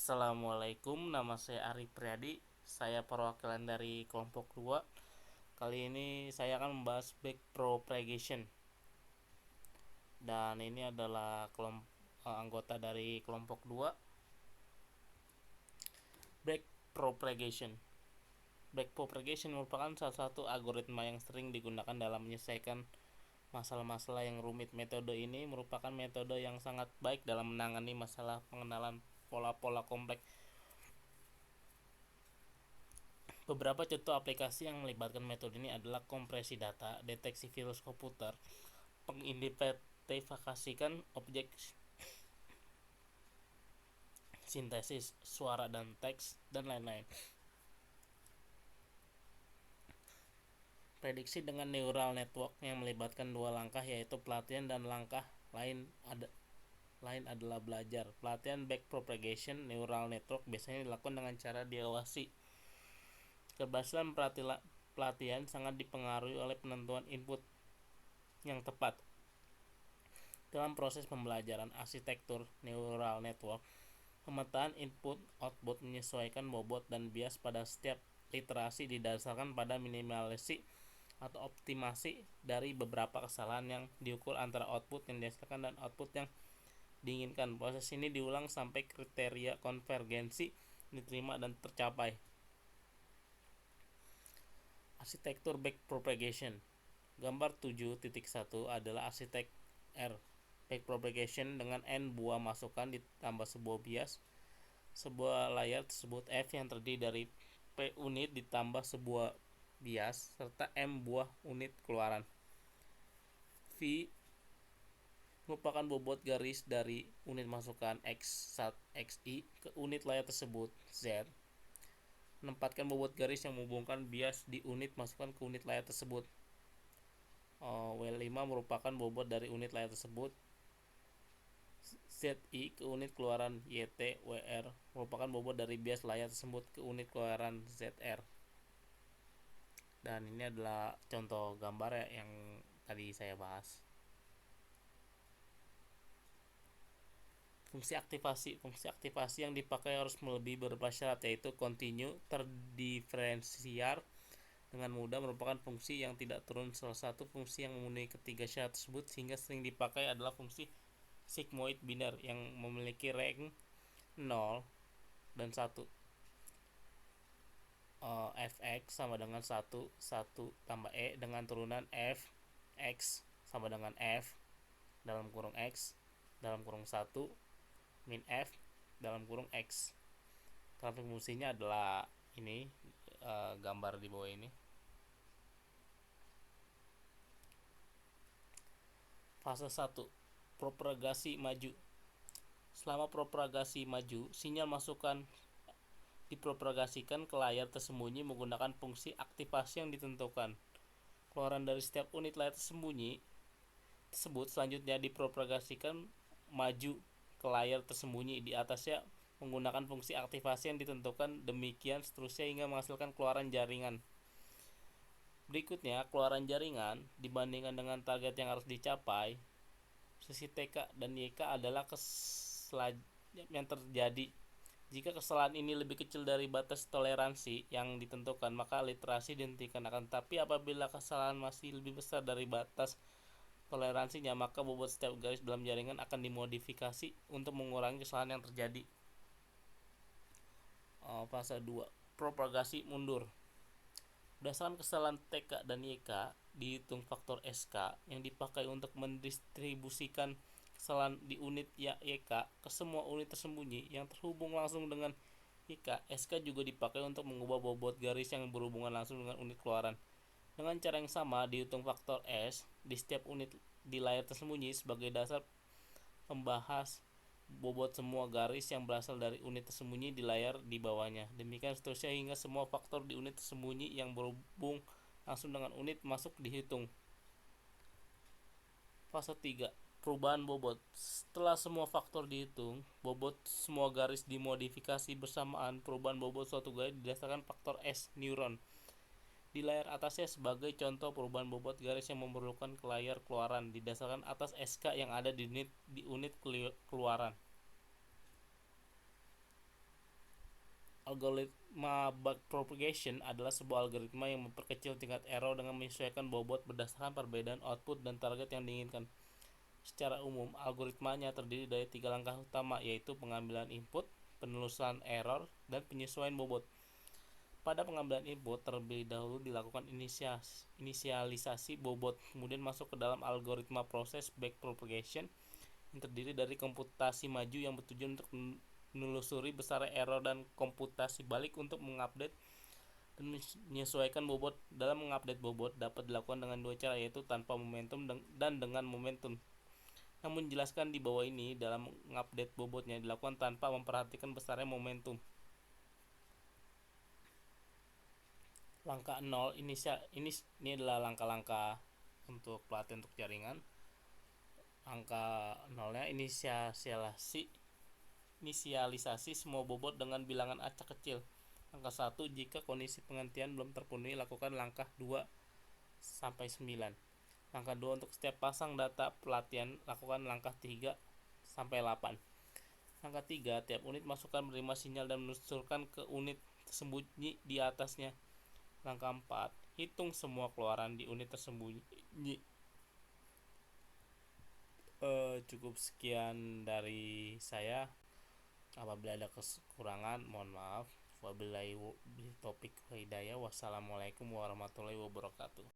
Assalamualaikum, nama saya Ari Priadi. Saya perwakilan dari kelompok 2. Kali ini saya akan membahas backpropagation. Dan ini adalah anggota dari kelompok 2. Backpropagation. Backpropagation merupakan salah satu algoritma yang sering digunakan dalam menyelesaikan masalah-masalah yang rumit. Metode ini merupakan metode yang sangat baik dalam menangani masalah pengenalan pola-pola kompleks. Beberapa contoh aplikasi yang melibatkan metode ini adalah kompresi data, deteksi virus komputer, mengidentifikasikan objek, sintesis suara dan teks, dan lain-lain. Prediksi dengan neural network yang melibatkan dua langkah, yaitu pelatihan dan langkah lain adalah belajar. Pelatihan backpropagation neural network biasanya dilakukan dengan cara diawasi. Keberhasilan pelatihan sangat dipengaruhi oleh penentuan input yang tepat. Dalam proses pembelajaran arsitektur neural network, pemetaan input-output menyesuaikan bobot dan bias pada setiap iterasi didasarkan pada minimalisasi atau optimasi dari beberapa kesalahan yang diukur antara output yang dihasilkan dan output yang diinginkan. Proses ini diulang sampai kriteria konvergensi diterima dan tercapai. Arsitektur backpropagation. Gambar 7.1 adalah arsitek R. Backpropagation dengan n buah masukan ditambah sebuah bias. Sebuah layar tersebut F yang terdiri dari P unit ditambah sebuah bias serta M buah unit keluaran. V merupakan bobot garis dari unit masukan XI ke unit layar tersebut. Z menempatkan bobot garis yang menghubungkan bias di unit masukan ke unit layar tersebut. W5 merupakan bobot dari unit layar tersebut. ZI ke unit keluaran YT. WR merupakan bobot dari bias layar tersebut ke unit keluaran ZR. Dan ini adalah contoh gambar yang tadi saya bahas. Fungsi aktivasi yang dipakai harus lebih beberapa syarat, yaitu continue, terdiferensiar dengan mudah, merupakan fungsi yang tidak turun. Salah satu fungsi yang memenuhi ketiga syarat tersebut sehingga sering dipakai adalah fungsi sigmoid biner yang memiliki rank 0 dan 1. Fx sama dengan 1 tambah E dengan turunan F X sama dengan F dalam kurung X dalam kurung 1 min F dalam kurung X. Grafik fungsinya adalah ini, gambar di bawah ini. Fase 1, propagasi maju. Selama propagasi maju, sinyal masukan dipropagasikan ke layar tersembunyi menggunakan fungsi aktivasi yang ditentukan. Keluaran dari setiap unit layar tersebut selanjutnya dipropagasikan maju ke layar tersembunyi di atasnya menggunakan fungsi aktivasi yang ditentukan, demikian seterusnya hingga menghasilkan keluaran jaringan. Berikutnya, keluaran jaringan dibandingkan dengan target yang harus dicapai. Sisi TK dan YK adalah kesalahan yang terjadi. Jika kesalahan ini lebih kecil dari batas toleransi yang ditentukan, maka literasi dihentikan. Akan tetapi apabila kesalahan masih lebih besar dari batas toleransinya, maka bobot setiap garis dalam jaringan akan dimodifikasi untuk mengurangi kesalahan yang terjadi. Fase 2, propagasi mundur. Berdasarkan kesalahan TK dan YK, dihitung faktor SK yang dipakai untuk mendistribusikan kesalahan di unit YK ke semua unit tersembunyi yang terhubung langsung dengan YK. SK juga dipakai untuk mengubah bobot garis yang berhubungan langsung dengan unit keluaran. Dengan cara yang sama, dihitung faktor S di setiap unit di layar tersembunyi sebagai dasar membahas bobot semua garis yang berasal dari unit tersembunyi di layar di bawahnya. Demikian seterusnya hingga semua faktor di unit tersembunyi yang berhubung langsung dengan unit masuk dihitung. Fase 3, perubahan bobot. Setelah semua faktor dihitung, bobot semua garis dimodifikasi bersamaan. Perubahan bobot suatu garis didasarkan faktor S neuron di layar atasnya sebagai contoh perubahan bobot garis yang memerlukan ke layar keluaran didasarkan atas SK yang ada di unit keluaran. Algoritma backpropagation adalah sebuah algoritma yang memperkecil tingkat error dengan menyesuaikan bobot berdasarkan perbedaan output dan target yang diinginkan. Secara umum, algoritmanya terdiri dari 3 langkah utama, yaitu pengambilan input, penelusuran error, dan penyesuaian bobot. Pada pengambilan input, terlebih dahulu dilakukan inisialisasi bobot, kemudian masuk ke dalam algoritma proses backpropagation yang terdiri dari komputasi maju yang bertujuan untuk menelusuri besar error dan komputasi balik untuk mengupdate dan menyesuaikan bobot. Dalam mengupdate bobot dapat dilakukan dengan 2 cara, yaitu tanpa momentum dan dengan momentum. Namun jelaskan di bawah ini, dalam mengupdate bobotnya dilakukan tanpa memperhatikan besarnya momentum. Langkah 0 ini adalah langkah-langkah untuk pelatihan untuk jaringan. Angka 0-nya inisialisasi semua bobot dengan bilangan acak kecil. Angka 1, jika kondisi penghentian belum terpenuhi, lakukan langkah 2 sampai 9. Langkah 2, untuk setiap pasang data pelatihan, lakukan langkah 3 sampai 8. Langkah 3, tiap unit masukkan menerima sinyal dan menelusurkan ke unit tersembunyi di atasnya. Langkah 4, hitung semua keluaran di unit tersembunyi. Cukup sekian dari saya. Apabila ada kekurangan, mohon maaf. Wabillahi taufiq wal hidayah. Wassalamualaikum warahmatullahi wabarakatuh.